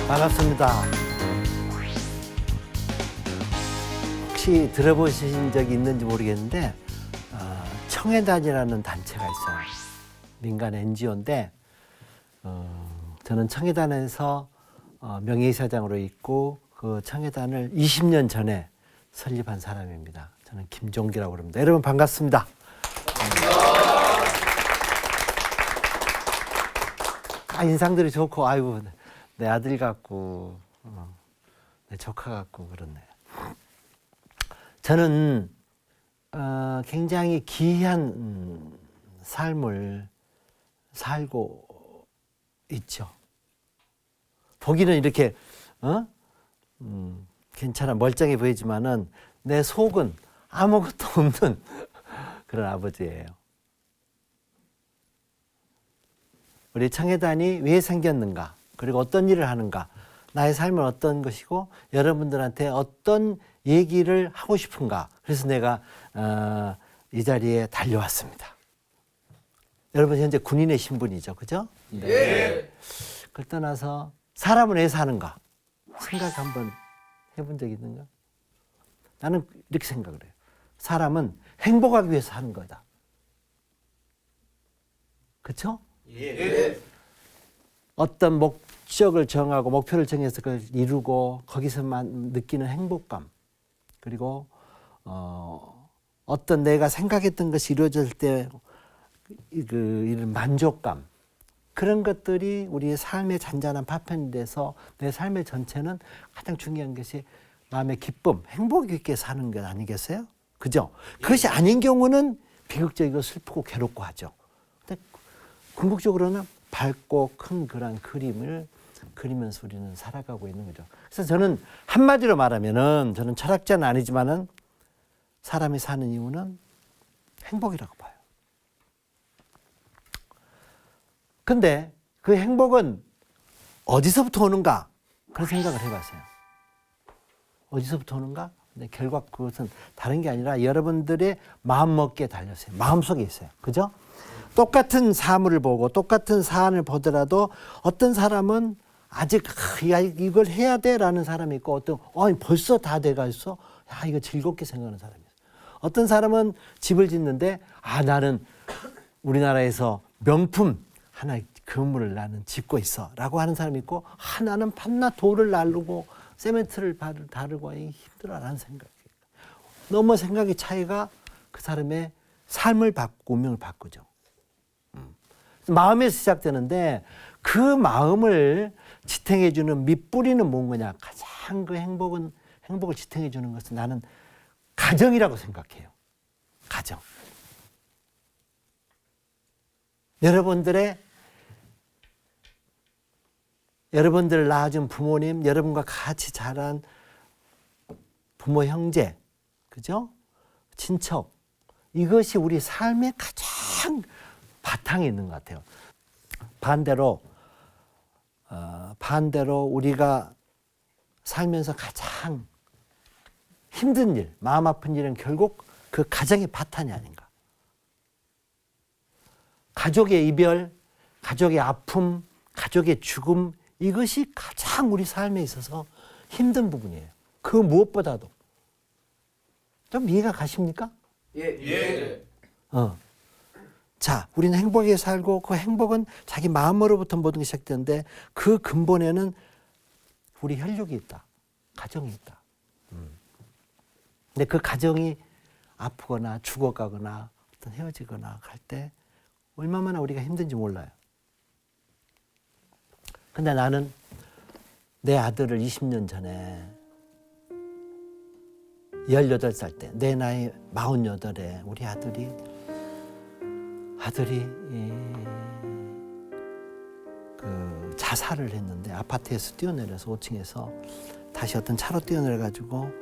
반갑습니다. 혹시 들어보신 적이 있는지 모르겠는데 청해단이라는 단체가 있어요. 민간 NGO인데 저는 청해단에서 명예이사장으로 있고 그 청해단을 20년 전에 설립한 사람입니다. 저는 김종기라고 그럽니다. 여러분 반갑습니다. 인상들이 좋고 아이고 내 아들 같고 내 조카 같고 그렇네. 저는 굉장히 기이한 삶을 살고 있죠. 보기는 이렇게 괜찮아 멀쩡해 보이지만은 내 속은 아무것도 없는 그런 아버지예요. 우리 청해단이 왜 생겼는가, 그리고 어떤 일을 하는가, 나의 삶은 어떤 것이고 여러분들한테 어떤 얘기를 하고 싶은가. 그래서 내가 이 자리에 달려왔습니다. 여러분 현재 군인의 신분이죠, 그죠? 네. 예. 그걸 떠나서 사람은 왜 사는가 생각 한번 해본 적 있는가? 나는 이렇게 생각을 해요. 사람은 행복하기 위해서 사는 거다. 그렇죠? 예. 어떤 목적을 정하고 목표를 정해서 그걸 이루고 거기서만 느끼는 행복감, 그리고 어떤 내가 생각했던 것이 이루어질 때 이런 만족감, 그런 것들이 우리의 삶의 잔잔한 파편이 돼서 내 삶의 전체는 가장 중요한 것이 마음의 기쁨, 행복 있게 사는 것 아니겠어요? 그죠? 그것이 아닌 경우는 비극적이고 슬프고 괴롭고 하죠. 근데 궁극적으로는 밝고 큰 그런 그림을 그리면서 우리는 살아가고 있는 거죠. 그래서 저는 한마디로 말하면은 저는 철학자는 아니지만은 사람이 사는 이유는 행복이라고 봐요. 근데 그 행복은 어디서부터 오는가? 그런 생각을 해봤어요. 어디서부터 오는가? 근데 결과 그것은 다른 게 아니라 여러분들의 마음먹기에 달렸어요. 마음속에 있어요. 그죠? 똑같은 사물을 보고 똑같은 사안을 보더라도 어떤 사람은 아직 이걸 해야 돼라는 사람이 있고 어떤 벌써 다 돼가 있어. 야, 이거 즐겁게 생각하는 사람이 있어요. 어떤 사람은 집을 짓는데 나는 우리나라에서 명품 하나 건물을 나는 짓고 있어 라고 하는 사람이 있고 나는 밤낮 돌을 나르고 세멘트를 다루고 힘들어라는 생각이에요. 너무 생각의 차이가 그 사람의 삶을 바꾸고 운명을 바꾸죠. 마음에서 시작되는데 그 마음을 지탱해주는 밑뿌리는 뭔 거냐. 가장 그 행복을 지탱해주는 것은 나는 가정이라고 생각해요. 가정. 여러분들을 낳아준 부모님, 여러분과 같이 자란 부모, 형제, 그죠? 친척. 이것이 우리 삶의 가장 바탕에 있는 것 같아요. 반대로 우리가 살면서 가장 힘든 일, 마음 아픈 일은 결국 그 가정의 바탕이 아닌가. 가족의 이별, 가족의 아픔, 가족의 죽음, 이것이 가장 우리 삶에 있어서 힘든 부분이에요. 그 무엇보다도. 좀 이해가 가십니까? 예. 자, 우리는 행복하게 살고 그 행복은 자기 마음으로부터 모든 게 시작되는데 그 근본에는 우리 혈육이 있다. 가정이 있다. 근데 그 가정이 아프거나 죽어가거나 어떤 헤어지거나 할 때 얼마나 우리가 힘든지 몰라요. 근데 나는 내 아들을 20년 전에 18살 때 내 나이 48에 우리 아들이 그 자살을 했는데 아파트에서 뛰어내려서 5층에서 다시 어떤 차로 뛰어내려가지고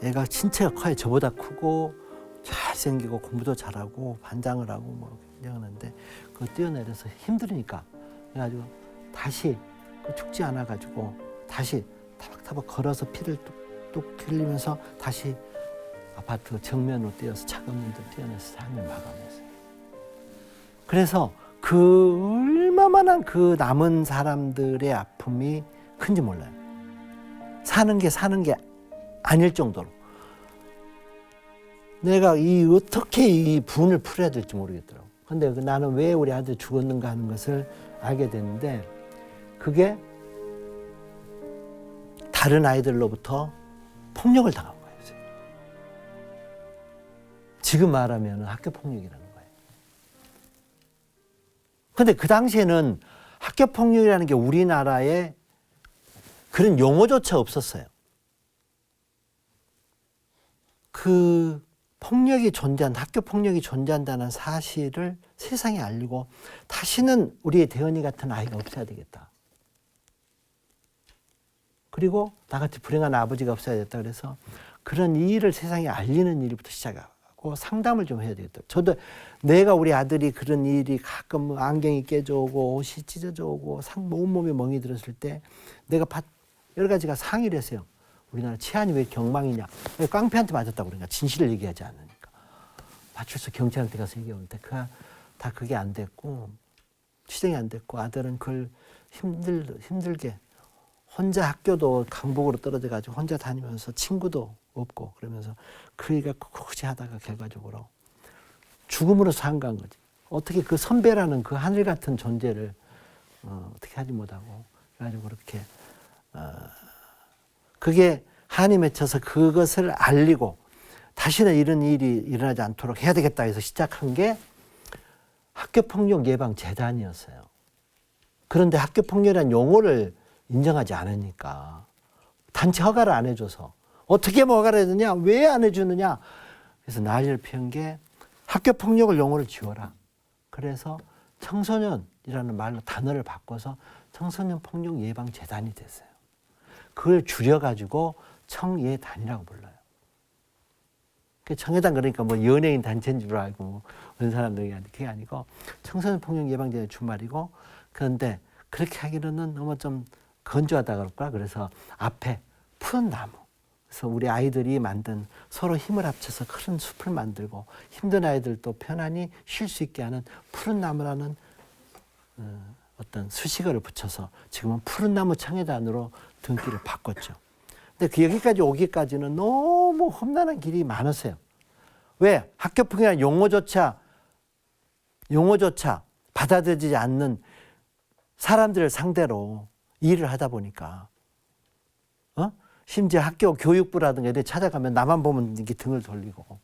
애가 신체가 커요. 저보다 크고 잘생기고 공부도 잘하고 반장을 하고 뭐 하는데 그 뛰어내려서 힘들으니까 그래가지고 다시 죽지 않아가지고 다시 타박타박 걸어서 피를 뚝뚝 흘리면서 다시 아파트 정면으로 뛰어서 차가운 데 뛰어내서 삶을 마감했어요. 그래서 그 얼마만한 그 남은 사람들의 아픔이 큰지 몰라요. 사는 게 아닐 정도로. 내가 어떻게 이 분을 풀어야 될지 모르겠더라고. 근데 나는 왜 우리 아들이 죽었는가 하는 것을 알게 됐는데, 그게 다른 아이들로부터 폭력을 당한 거였어요. 지금 말하면 학교 폭력이라는 거예요. 근데 그 당시에는 학교 폭력이라는 게 우리나라에 그런 용어조차 없었어요. 그 학교 폭력이 존재한다는 사실을 세상에 알리고 다시는 우리의 대은이 같은 아이가 없어야 되겠다. 그리고 나같이 불행한 아버지가 없어야 되겠다. 그래서 그런 일을 세상에 알리는 일부터 시작하고 상담을 좀 해야 되겠다. 저도 내가 우리 아들이 그런 일이 가끔 안경이 깨져오고 옷이 찢어져오고 온몸에 멍이 들었을 때 내가 여러 가지가 상의를 했어요. 우리나라 치안이 왜 경망이냐. 깡패한테 맞았다고 그러니까 진실을 얘기하지 않으니까. 파출소 경찰한테 가서 얘기하는데 다 그게 안 됐고 치정이 안 됐고 아들은 그걸 힘들게 혼자 학교도 강북으로 떨어져가지고 혼자 다니면서 친구도 없고 그러면서 그 일가 굳이 하다가 결과적으로 죽음으로 산간 거지. 어떻게 그 선배라는 그 하늘 같은 존재를 어떻게 하지 못하고 그래가지고 그렇게 그게 한이 맺혀서 그것을 알리고 다시는 이런 일이 일어나지 않도록 해야 되겠다 해서 시작한 게 학교폭력 예방 재단이었어요. 그런데 학교폭력이라는 용어를 인정하지 않으니까 단체 허가를 안 해줘서 어떻게 허가를 해주냐 왜 안 해주느냐 그래서 난리를 피운 게 학교폭력을 용어를 지워라. 그래서 청소년이라는 말로 단어를 바꿔서 청소년폭력 예방 재단이 됐어요. 그걸 줄여가지고 청예단이라고 불러요. 청예단 그러니까 뭐 연예인 단체인 줄 알고 그런 사람들이 그게 아니고 청소년 폭력 예방제의 주말이고 그런데 그렇게 하기로는 너무 좀 건조하다 그럴까 그래서 앞에 푸른 나무 그래서 우리 아이들이 만든 서로 힘을 합쳐서 큰 숲을 만들고 힘든 아이들도 편안히 쉴 수 있게 하는 푸른 나무라는 어떤 수식어를 붙여서 지금은 푸른 나무 청예단으로 등기를 바꿨죠. 근데 그 여기까지 오기까지는 너무 험난한 길이 많았어요. 왜? 학교폭력이라는 용어조차 받아들이지 않는 사람들을 상대로 일을 하다 보니까 심지어 학교 교육부라든가 이렇게 찾아가면 나만 보면 이렇게 등을 돌리고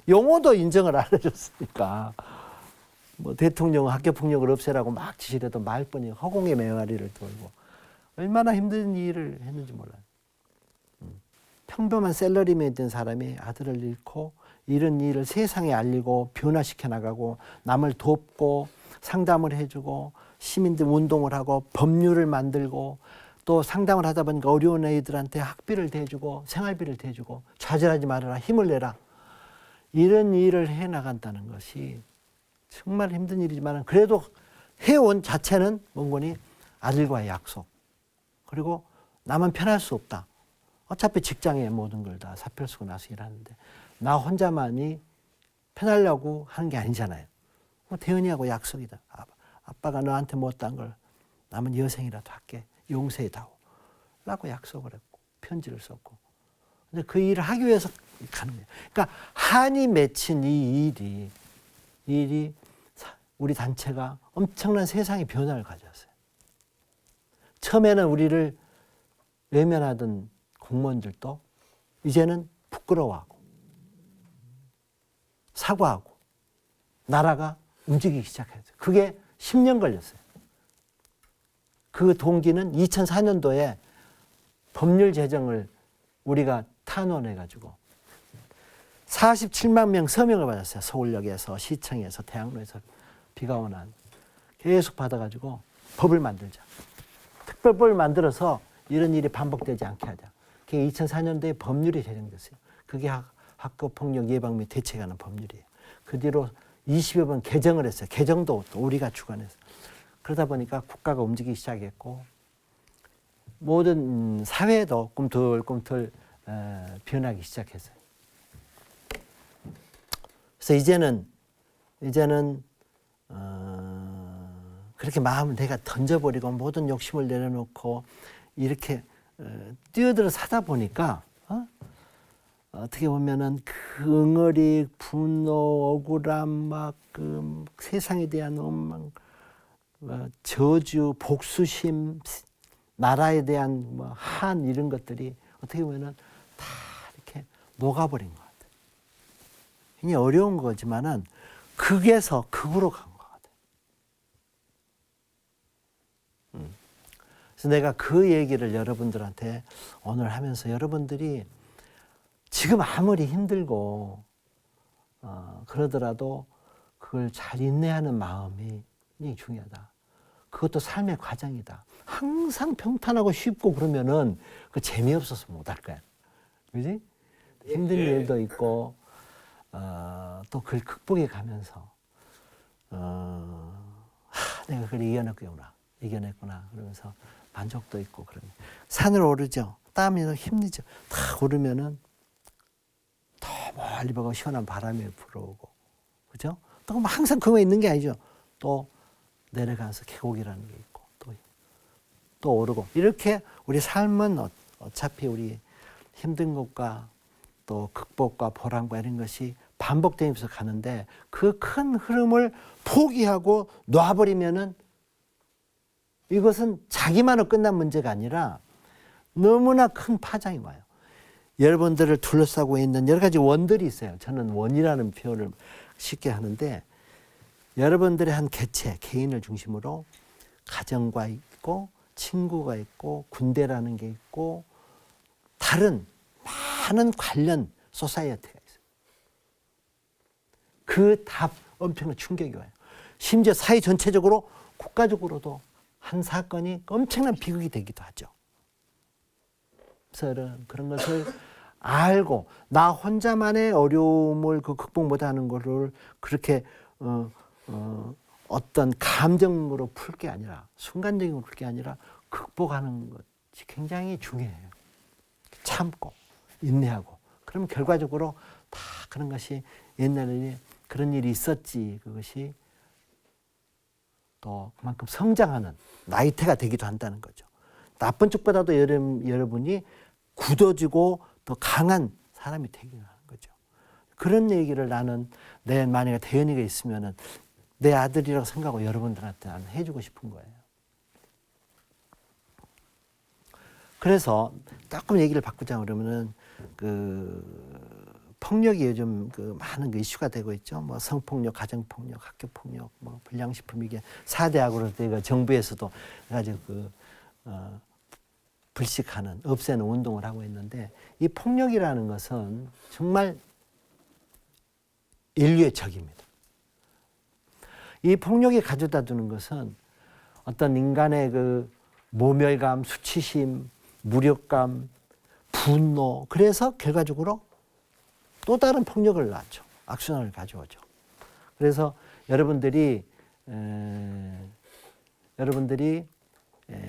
용어도 인정을 안 해줬으니까 뭐 대통령은 학교폭력을 없애라고 막 지시를 해도 말뿐이 허공의 맹아리를 돌고 얼마나 힘든 일을 했는지 몰라요. 평범한 셀러리맨 된 사람이 아들을 잃고 이런 일을 세상에 알리고 변화시켜 나가고 남을 돕고 상담을 해주고 시민들 운동을 하고 법률을 만들고 또 상담을 하다 보니까 어려운 애들한테 학비를 대주고 생활비를 대주고 좌절하지 말아라 힘을 내라 이런 일을 해나간다는 것이 정말 힘든 일이지만 그래도 해온 자체는 뭔거니 아들과의 약속 그리고 나만 편할 수 없다. 어차피 직장에 모든 걸 다 사표 쓰고 나서 일하는데 나 혼자만이 편하려고 하는 게 아니잖아요. 대은이하고 약속이다. 아빠가 너한테 못한 걸 남은 여생이라도 할게. 용서해다오. 라고 약속을 했고 편지를 썼고 근데 그 일을 하기 위해서 가는 거예요. 그러니까 한이 맺힌 이 일이 우리 단체가 엄청난 세상의 변화를 가져왔어요. 처음에는 우리를 외면하던 공무원들도 이제는 부끄러워하고 사과하고 나라가 움직이기 시작했어요. 그게 10년 걸렸어요. 그 동기는 2004년도에 법률 제정을 우리가 탄원해가지고 47만 명 서명을 받았어요. 서울역에서 시청에서 대학로에서 비가 오난 계속 받아가지고 법을 만들자. 특별법을 만들어서 이런 일이 반복되지 않게 하자. 그게 2004년도에 법률이 제정됐어요. 그게 학교폭력 예방 및 대책에 관한 법률이에요. 그 뒤로 20여 번 개정을 했어요. 개정도 또 우리가 주관해서. 그러다 보니까 국가가 움직이기 시작했고 모든 사회도 꿈틀꿈틀 변하기 시작했어요. 그래서 이제는 그렇게 마음을 내가 던져버리고 모든 욕심을 내려놓고 이렇게 뛰어들어 사다 보니까 어떻게 보면은 그 응어리, 분노, 억울함, 막 그 세상에 대한 저주, 복수심, 나라에 대한 뭐 한 이런 것들이 어떻게 보면은 다 이렇게 녹아버린 것 같아요. 굉장히 어려운 거지만은 극에서 극으로 간 것 같아요. 그래서 내가 그 얘기를 여러분들한테 오늘 하면서 여러분들이 지금 아무리 힘들고 그러더라도 그걸 잘 인내하는 마음이 굉장히 중요하다. 그것도 삶의 과정이다. 항상 평탄하고 쉽고 그러면은 그 재미없어서 못 할 거야. 그지? 힘든 일도 있고 또 그걸 극복해 가면서 내가 그걸 이겨냈구나 그러면서 만족도 있고 그러면 산을 오르죠. 땀이 힘들죠. 다 오르면은 더 멀리 보고 시원한 바람이 불어오고, 그죠? 또 항상 그거 있는 게 아니죠. 또 내려가서 계곡이라는 게 있고, 또 오르고. 이렇게 우리 삶은 어차피 우리 힘든 것과 또 극복과 보람과 이런 것이 반복되면서 가는데 그 큰 흐름을 포기하고 놔버리면은 이것은 자기만으로 끝난 문제가 아니라 너무나 큰 파장이 와요. 여러분들을 둘러싸고 있는 여러 가지 원들이 있어요. 저는 원이라는 표현을 쉽게 하는데 여러분들의 한 개체, 개인을 중심으로 가정과 있고 친구가 있고 군대라는 게 있고 다른 많은 관련 소사이어티가 있어요. 그 다 엄청난 충격이 와요. 심지어 사회 전체적으로 국가적으로도 한 사건이 엄청난 비극이 되기도 하죠. 그런 것을 알고 나 혼자만의 어려움을 극복 못하는 것을 그렇게 어떤 감정으로 풀 게 아니라 순간적으로 풀 게 아니라 극복하는 것이 굉장히 중요해요. 참고 인내하고 그러면 결과적으로 다 그런 것이 옛날에 그런 일이 있었지 그것이 또 그만큼 성장하는 나이테가 되기도 한다는 거죠. 나쁜 쪽보다도 여러분이 굳어지고 더 강한 사람이 되기도 하는 거죠. 그런 얘기를 나는 만약에 대현이가 있으면은 내 아들이라고 생각하고 여러분들한테 나는 해주고 싶은 거예요. 그래서 조금 얘기를 바꾸자 그러면은 폭력이 요즘 많은 이슈가 되고 있죠. 뭐 성폭력, 가정폭력, 학교폭력, 뭐 불량식품 이게 4대학으로 정부에서도 가지고 불식하는 없애는 운동을 하고 있는데 이 폭력이라는 것은 정말 인류의 적입니다. 이 폭력이 가져다 주는 것은 어떤 인간의 모멸감, 수치심, 무력감, 분노 그래서 결과적으로 또 다른 폭력을 낳죠. 악순환을 가져오죠. 그래서 여러분들이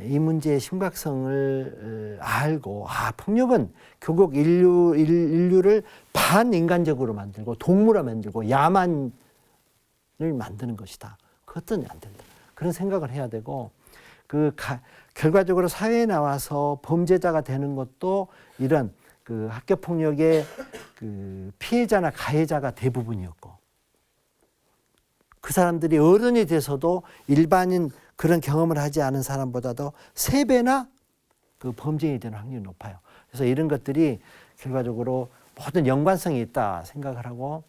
이 문제의 심각성을 알고 폭력은 결국 인류를 반인간적으로 만들고 동물화 만들고 야만을 만드는 것이다. 그것은 안 된다. 그런 생각을 해야 되고 결과적으로 사회에 나와서 범죄자가 되는 것도 이런 학교 폭력의 피해자나 가해자가 대부분이었고 그 사람들이 어른이 돼서도 일반인 그런 경험을 하지 않은 사람보다도 3배나 범죄인이 되는 확률이 높아요. 그래서 이런 것들이 결과적으로 모든 연관성이 있다 생각을 하고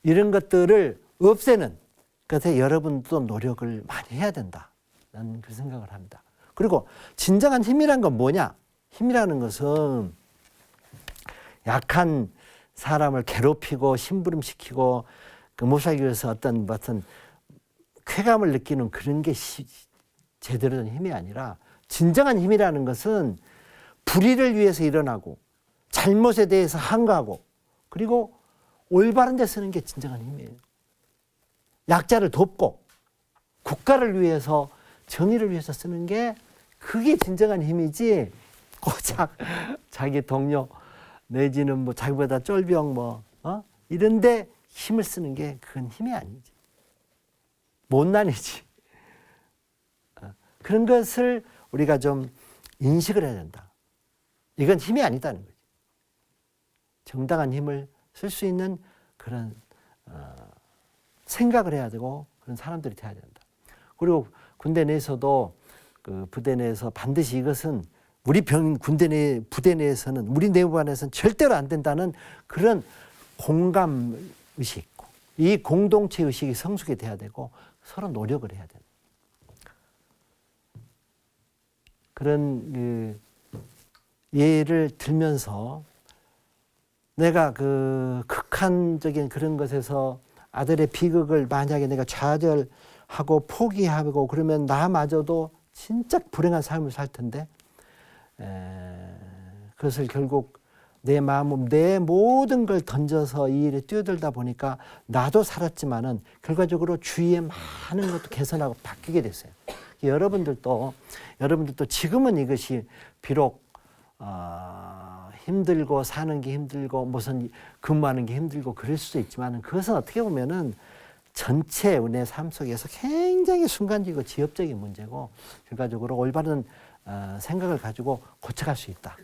이런 것들을 없애는 것에 여러분도 노력을 많이 해야 된다. 나는 그 생각을 합니다. 그리고 진정한 힘이란 건 뭐냐? 힘이라는 것은 약한 사람을 괴롭히고 심부름시키고 못 살기 위해서 어떤 쾌감을 느끼는 그런 게 제대로 된 힘이 아니라 진정한 힘이라는 것은 불의를 위해서 일어나고 잘못에 대해서 항거하고 그리고 올바른 데 쓰는 게 진정한 힘이에요. 약자를 돕고 국가를 위해서 정의를 위해서 쓰는 게 그게 진정한 힘이지 고작 자기 동료 내지는 자기보다 쫄병 이런데 힘을 쓰는 게 그건 힘이 아니지. 못난이지. 그런 것을 우리가 좀 인식을 해야 된다. 이건 힘이 아니다는 거지. 정당한 힘을 쓸 수 있는 그런 생각을 해야 되고 그런 사람들이 돼야 된다. 그리고 군대 내에서도 그 부대 내에서 반드시 이것은 우리 군대 내 부대 내에서는 우리 내부반에서는 절대로 안 된다는 그런 공감 의식, 이 공동체 의식이 성숙이 돼야 되고 서로 노력을 해야 된다. 그런 그 예를 들면서 내가 그 극한적인 그런 것에서 아들의 비극을 만약에 내가 좌절하고 포기하고 그러면 나마저도 진짜 불행한 삶을 살 텐데 그것을 결국 내 마음, 내 모든 걸 던져서 이 일에 뛰어들다 보니까 나도 살았지만은 결과적으로 주위의 많은 것도 개선하고 바뀌게 됐어요. 여러분들도 지금은 이것이 비록 힘들고 사는 게 힘들고 무슨 근무하는 게 힘들고 그럴 수도 있지만 그것은 어떻게 보면은 전체 내 삶 속에서 굉장히 순간적이고 지엽적인 문제고 결과적으로 올바른 생각을 가지고 고쳐갈 수 있다.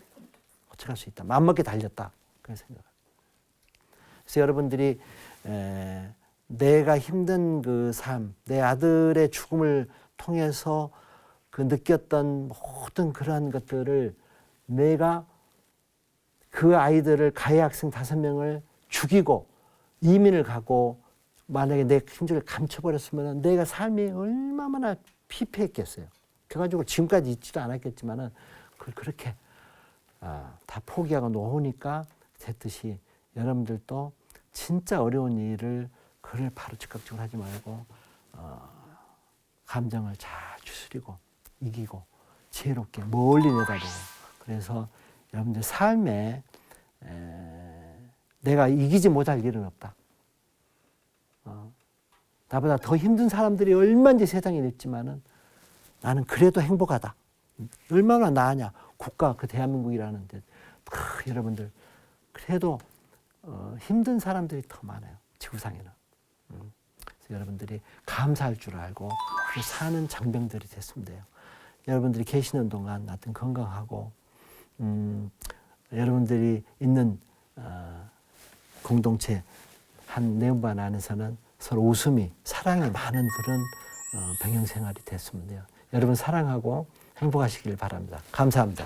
고쳐갈 수 있다. 마음먹게 달렸다. 그런 생각. 그래서 여러분들이 내가 힘든 그 삶, 내 아들의 죽음을 통해서 그 느꼈던 모든 그러한 것들을 내가 그 아이들을 가해 학생 5명을 죽이고 이민을 가고 만약에 내 흔적을 감춰버렸으면 내가 삶이 얼마나 피폐했겠어요. 그래가지고 지금까지 있지도 않았겠지만은 그걸 그렇게 다 포기하고 놓으니까 됐듯이 여러분들도 진짜 어려운 일을 그걸 바로 즉각적으로 하지 말고 감정을 잘 추스리고 이기고 지혜롭게 멀리 내다보고 그래서 여러분들 삶에 내가 이기지 못할 일은 없다. 나보다 더 힘든 사람들이 얼마든지 세상에 있지만은 나는 그래도 행복하다. 얼마나 나으냐. 국가 그 대한민국이라는 데 여러분들 그래도 힘든 사람들이 더 많아요. 지구상에는. 그래서 여러분들이 감사할 줄 알고 사는 장병들이 됐으면 돼요. 여러분들이 계시는 동안 하여튼 건강하고 여러분들이 있는 공동체 한 내음반 안에서는 서로 웃음이 사랑이 많은 그런 병영생활이 됐으면 돼요. 여러분 사랑하고 행복하시길 바랍니다. 감사합니다.